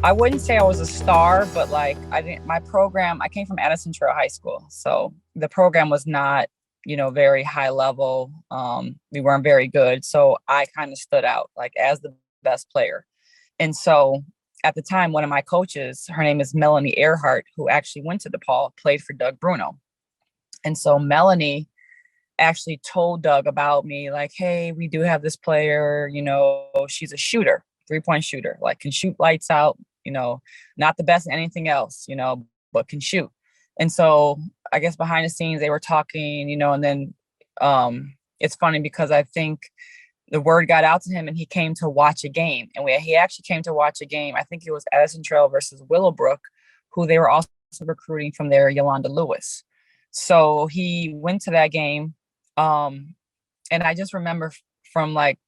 I wouldn't say I was a star, but like my program, I came from Addison Trail High School. So the program was not, very high level. We weren't very good. So I kind of stood out like as the best player. And so at the time, one of my coaches, her name is Melanie Earhart, who actually went to DePaul, played for Doug Bruno. And so Melanie actually told Doug about me, like, hey, we do have this player, she's a shooter, 3-point shooter, like can shoot lights out, not the best at anything else, but can shoot. And so I guess behind the scenes they were talking, and then it's funny because I think the word got out to him and he came to watch a game. And he actually came to watch a game. I think it was Addison Trail versus Willowbrook, who they were also recruiting from there, Yolanda Lewis. So he went to that game. And I just remember from like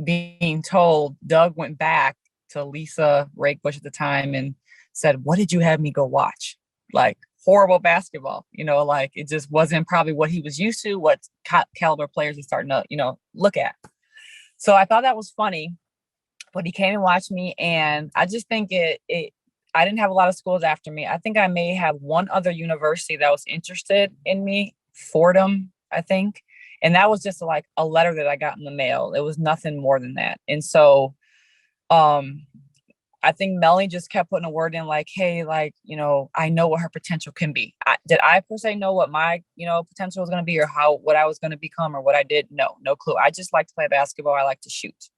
being told, Doug went back to Lisa Rakebush at the time and said, what did you have me go watch? Like horrible basketball, like it just wasn't probably what he was used to, what caliber players he's starting to, look at. So I thought that was funny, but he came and watched me. And I just think I didn't have a lot of schools after me. I think I may have one other university that was interested in me, Fordham, I think. And that was just like a letter that I got in the mail. It was nothing more than that. And so I think Melanie just kept putting a word in like, hey, like, I know what her potential can be. Did I per se know what my, potential was going to be or what I was going to become or what I did? No clue. I just like to play basketball. I like to shoot.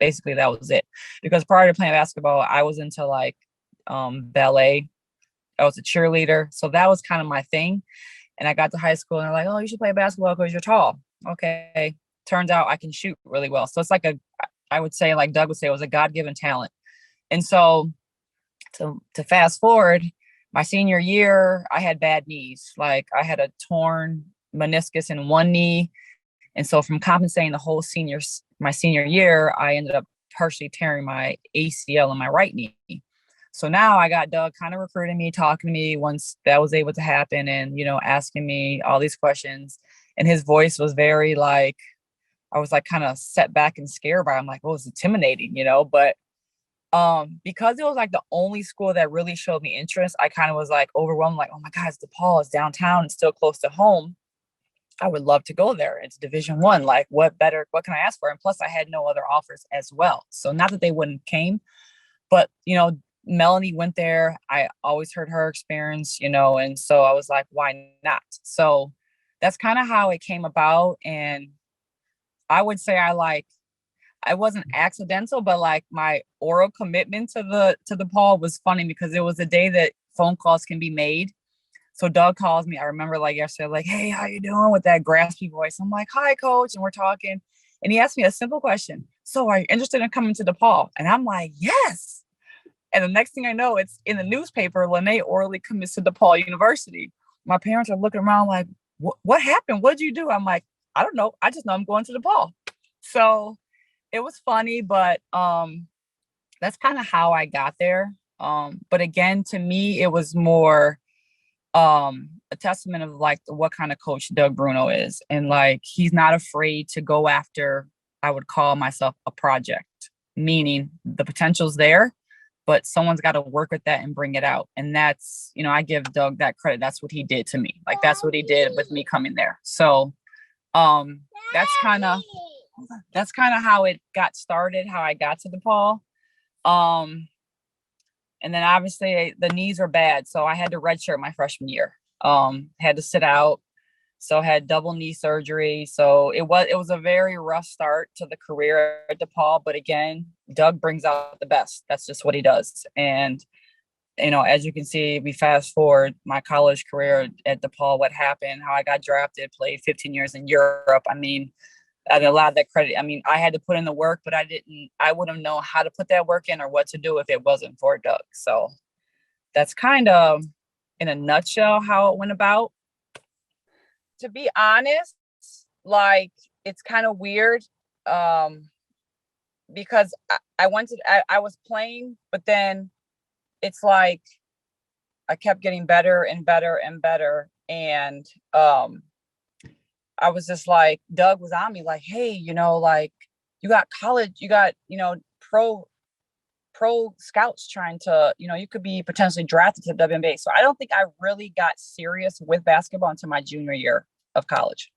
Basically, that was it. Because prior to playing basketball, I was into like ballet. I was a cheerleader. So that was kind of my thing. And I got to high school and they're like, oh, you should play basketball because you're tall. Okay. Turns out I can shoot really well. So it's like I would say, like Doug would say, it was a God-given talent. And so to fast forward, my senior year, I had bad knees. Like I had a torn meniscus in one knee. And so from compensating the whole my senior year, I ended up partially tearing my ACL in my right knee. So now I got Doug kind of recruiting me, talking to me once that was able to happen and, asking me all these questions. And his voice was very like, I was like kind of set back and scared by it. I'm like, oh, it's intimidating, but because it was like the only school that really showed me interest, I kind of was like overwhelmed, like, oh my God, it's DePaul, it's downtown, it's still close to home. I would love to go there. It's Division I. Like what can I ask for? And plus I had no other offers as well. So not that they wouldn't came, but Melanie went there. I always heard her experience, and so I was like, why not? So that's kind of how it came about. And I would say I wasn't accidental, but like my oral commitment to the Paul was funny because it was a day that phone calls can be made. So Doug calls me. I remember like yesterday, like, hey, how you doing, with that graspy voice? I'm like, hi, coach. And we're talking. And he asked me a simple question. So are you interested in coming to DePaul? And I'm like, yes. And the next thing I know, it's in the newspaper, Lenae orally commits to DePaul University. My parents are looking around like, what happened? What did you do? I'm like, I don't know. I just know I'm going to DePaul. So it was funny, but that's kind of how I got there. But again, to me, it was more a testament of like what kind of coach Doug Bruno is. And like, he's not afraid to go after, I would call myself a project, meaning the potential's there, but someone's got to work with that and bring it out. And that's, I give Doug that credit. That's what he did to me. Like, that's what he did with me coming there. So that's kind of how it got started, how I got to DePaul. And then obviously the knees were bad. So I had to redshirt my freshman year. Had to sit out. So had double knee surgery. So it was a very rough start to the career at DePaul. But again, Doug brings out the best. That's just what he does. And, as you can see, we fast forward my college career at DePaul, what happened, how I got drafted, played 15 years in Europe. I mean, and a lot of that credit. I mean, I had to put in the work, but I wouldn't know how to put that work in or what to do if it wasn't for Doug. So that's kind of in a nutshell how it went about. To be honest, like, it's kind of weird because I was playing, but then it's like I kept getting better and better and better. And I was just like, Doug was on me like, hey, like you got college, you got, pro pro scouts trying to, you could be potentially drafted to the WNBA. So I don't think I really got serious with basketball until my junior year of college.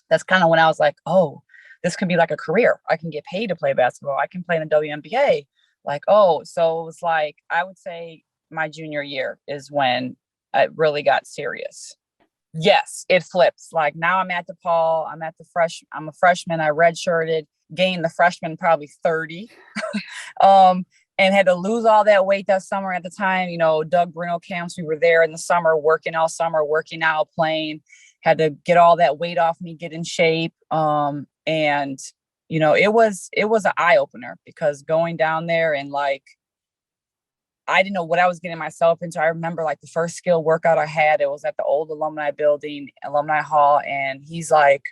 That's kind of when I was like, oh, this could be like a career. I can get paid to play basketball. I can play in the WNBA. Like, oh, so it was like, I would say my junior year is when I really got serious. Yes, it flips. Like now I'm at DePaul. I'm a freshman. I redshirted, gained the freshman probably 30. And had to lose all that weight that summer at the time. Doug Bruno camps, we were there in the summer, working all summer, working out, playing, had to get all that weight off me, get in shape. And it was an eye opener, because going down there and like, I didn't know what I was getting myself into. I remember like the first skill workout I had, it was at the old Alumni building, Alumni Hall. And he's like,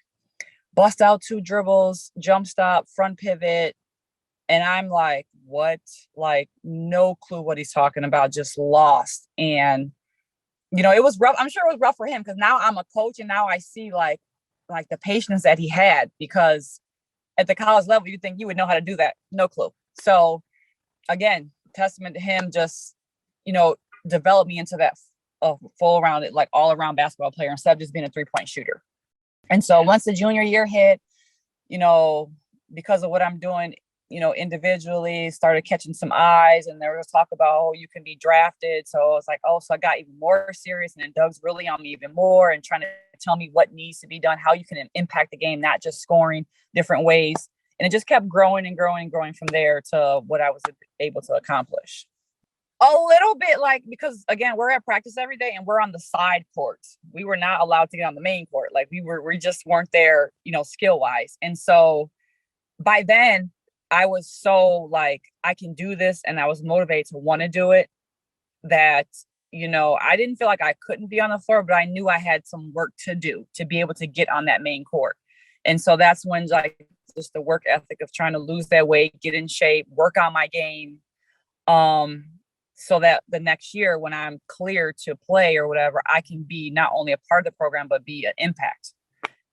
bust out 2 dribbles, jump stop, front pivot. And I'm like, what? Like, no clue what he's talking about, just lost. And, it was rough. I'm sure it was rough for him, because now I'm a coach and now I see like the patience that he had, because at the college level, you think you would know how to do that. No clue. So again, testament to him, just, developed me into that full rounded, like all around basketball player, instead of just being a 3-point shooter. And so once the junior year hit, because of what I'm doing, individually, started catching some eyes, and there was talk about, oh, you can be drafted. So I was like, oh, so I got even more serious. And then Doug's really on me even more and trying to tell me what needs to be done, how you can impact the game, not just scoring, different ways. And it just kept growing and growing and growing from there to what I was able to accomplish. A little bit, like, because again, we're at practice every day and we're on the side courts. We were not allowed to get on the main court. Like we just weren't there, skill wise. And so by then I was so like, I can do this. And I was motivated to want to do it, that, I didn't feel like I couldn't be on the floor, but I knew I had some work to do to be able to get on that main court. And so that's when like just the work ethic of trying to lose that weight, get in shape, work on my game. So that the next year when I'm clear to play or whatever, I can be not only a part of the program, but be an impact.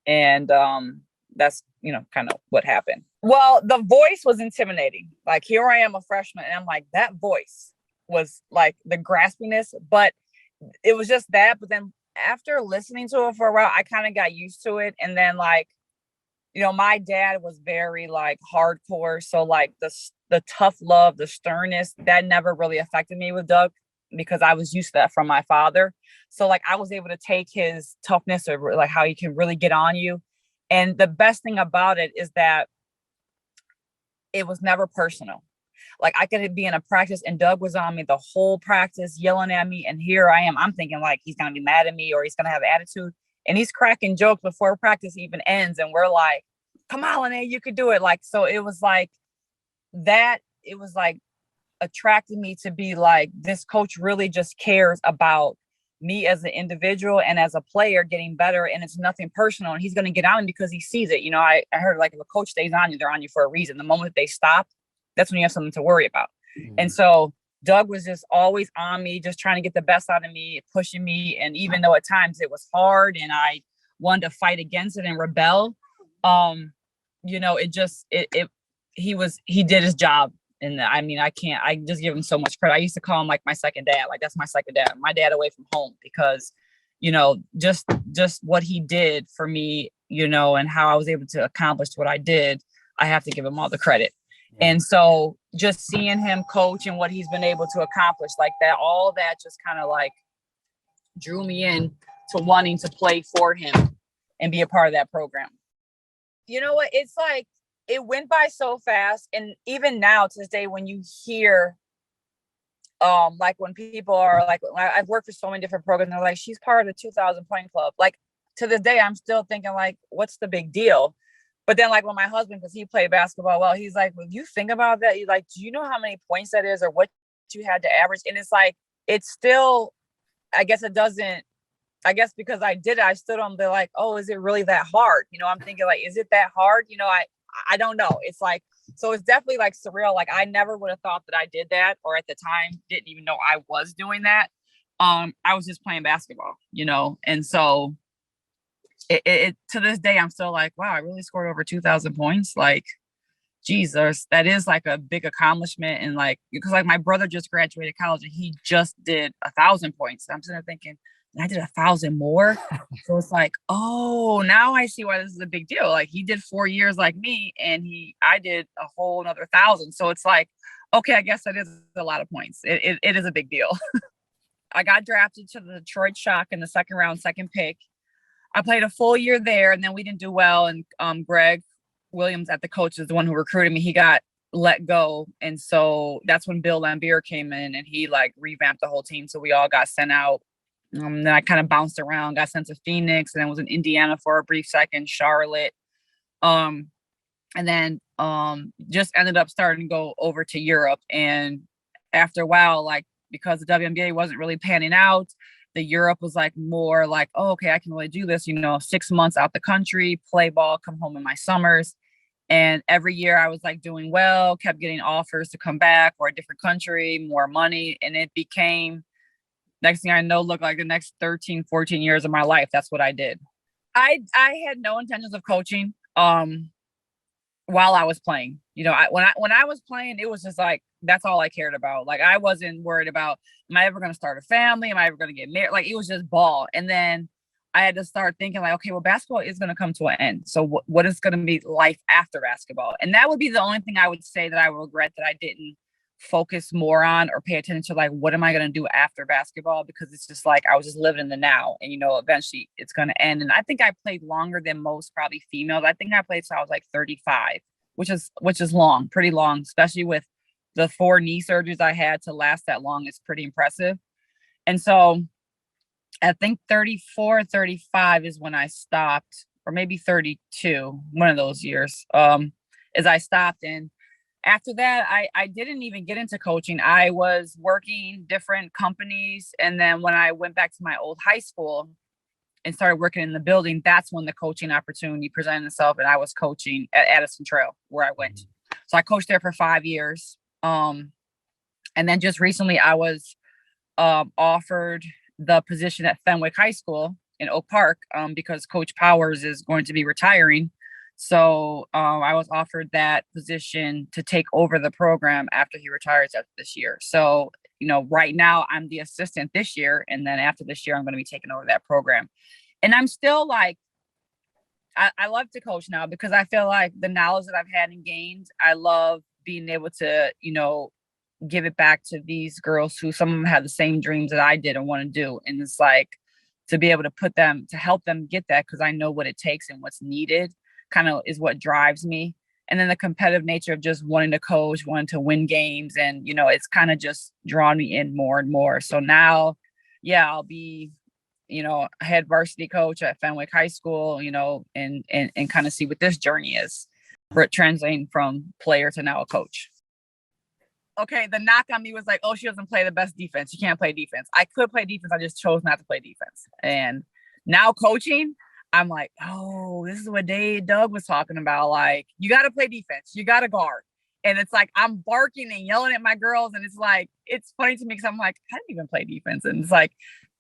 And that's, kind of what happened. Well, the voice was intimidating. Like, here I am, a freshman, and I'm like, that voice was like the graspiness, but it was just that. But then after listening to it for a while, I kind of got used to it. And then like, my dad was very like hardcore. So like the tough love, the sternness, that never really affected me with Doug, because I was used to that from my father. So like I was able to take his toughness, or like how he can really get on you. And the best thing about it is that it was never personal. Like I could be in a practice and Doug was on me the whole practice, yelling at me. And here I am, I'm thinking like he's going to be mad at me or he's going to have attitude. And he's cracking jokes before practice even ends. And we're like, come on, Lenae, you could do it. Like, so it was like that. It was like attracted me to be like, this coach really just cares about me as an individual and as a player getting better. And it's nothing personal. And he's going to get on because he sees it. I heard like if a coach stays on you, they're on you for a reason. The moment they stop, that's when you have something to worry about. Mm-hmm. And so Doug was just always on me, just trying to get the best out of me, pushing me. And even though at times it was hard and I wanted to fight against it and rebel, he did his job. And I mean, I just give him so much credit. I used to call him like my second dad. Like that's my second dad, my dad away from home, because, just what he did for me, and how I was able to accomplish what I did, I have to give him all the credit. Yeah. And so just seeing him coach and what he's been able to accomplish like that, all that just kind of like drew me in to wanting to play for him and be a part of that program. You know what? It's like, it went by so fast. And even now to this day, when you hear, like when people are like, I've worked for so many different programs, and they're like, she's part of the 2000 point club. Like to this day, I'm still thinking like, what's the big deal? But then like when my husband, because he played basketball well, he's like, when you think about that, he's like, do you know how many points that is or what you had to average? And it's like, it's still, I guess because I did it, I stood on the like, oh, is it really that hard? I'm thinking like, is it that hard? I don't know. It's like, so it's definitely like surreal. Like I never would have thought that I did that, or at the time didn't even know I was doing that. I was just playing basketball, and so it to this day, I'm still like, wow, I really scored over 2000 points. Like, Jesus, that is like a big accomplishment. And like, because like my brother just graduated college and he just did 1,000 points. I'm sitting there thinking, and I did 1,000 more. So it's like, oh, now I see why this is a big deal. Like he did 4 years like me, and I did a whole another 1,000. So it's like, okay, I guess that is a lot of points. It is a big deal. I got drafted to the Detroit Shock in the second round, second pick. I played a full year there, and then we didn't do well. And Greg Williams, at the coach, is the one who recruited me. He got let go, and so that's when Bill Lambier came in, and he like revamped the whole team. So we all got sent out. Then I kind of bounced around, got sent to Phoenix, and then was in Indiana for a brief second, Charlotte, and then just ended up starting to go over to Europe. And after a while, like because the WNBA wasn't really panning out, the Europe was like more like, oh, okay, I can really do this, 6 months out the country, play ball, come home in my summers. And every year I was like doing well, kept getting offers to come back or a different country, more money. And it became, next thing I know, look like the next 13, 14 years of my life. That's what I did. I had no intentions of coaching while I was playing. When I was playing, it was just like, that's all I cared about. Like, I wasn't worried about, am I ever going to start a family? Am I ever going to get married? Like, it was just ball. And then I had to start thinking like, okay, well, basketball is going to come to an end. So what is going to be life after basketball? And that would be the only thing I would say that I regret that I didn't focus more on or pay attention to, like, what am I going to do after basketball? Because it's just like, I was just living in the now, and, eventually it's going to end. And I think I played longer than most probably females. I think I played till I was like 35, which is long, pretty long, especially with the 4 knee surgeries I had to last that long. Is pretty impressive. And so I think 34, 35 is when I stopped, or maybe 32, one of those years, as I stopped. And after that, I didn't even get into coaching. I was working different companies. And then when I went back to my old high school and started working in the building, that's when the coaching opportunity presented itself. And I was coaching at Addison Trail, where I went. So I coached there for 5 years. And then just recently I was offered the position at Fenwick High School in Oak Park because Coach Powers is going to be retiring. So I was offered that position to take over the program after he retires after this year. So, right now I'm the assistant this year. And then after this year, I'm going to be taking over that program. And I'm still like, I love to coach now because I feel like the knowledge that I've had and gained, I love being able to, give it back to these girls who some of them have the same dreams that I did and want to do. And it's like to be able to help them get that, because I know what it takes and what's needed kind of is what drives me. And then the competitive nature of just wanting to coach, wanting to win games. And, it's kind of just drawn me in more and more. So now, yeah, I'll be, head varsity coach at Fenwick High School, and kind of see what this journey is for it translating from player to now a coach. Okay, the knock on me was like, oh, she doesn't play the best defense. She can't play defense. I could play defense. I just chose not to play defense. And now coaching, I'm like, oh, this is what Doug was talking about. Like, you got to play defense. You got to guard. And it's like, I'm barking and yelling at my girls. And it's like, it's funny to me because I'm like, I didn't even play defense. And it's like,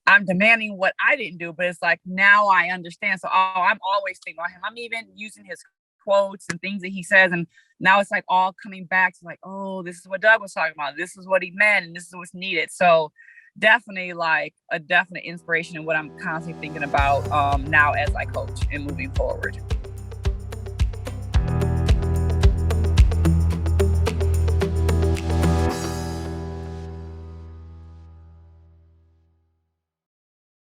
I'm demanding what I didn't do. But it's like, now I understand. So I'm always thinking about him. I'm even using his quotes and things that he says. And now it's like all coming back to like, oh, this is what Doug was talking about. This is what he meant. And this is what's needed. So definitely like a definite inspiration in what I'm constantly thinking about now as I coach and moving forward.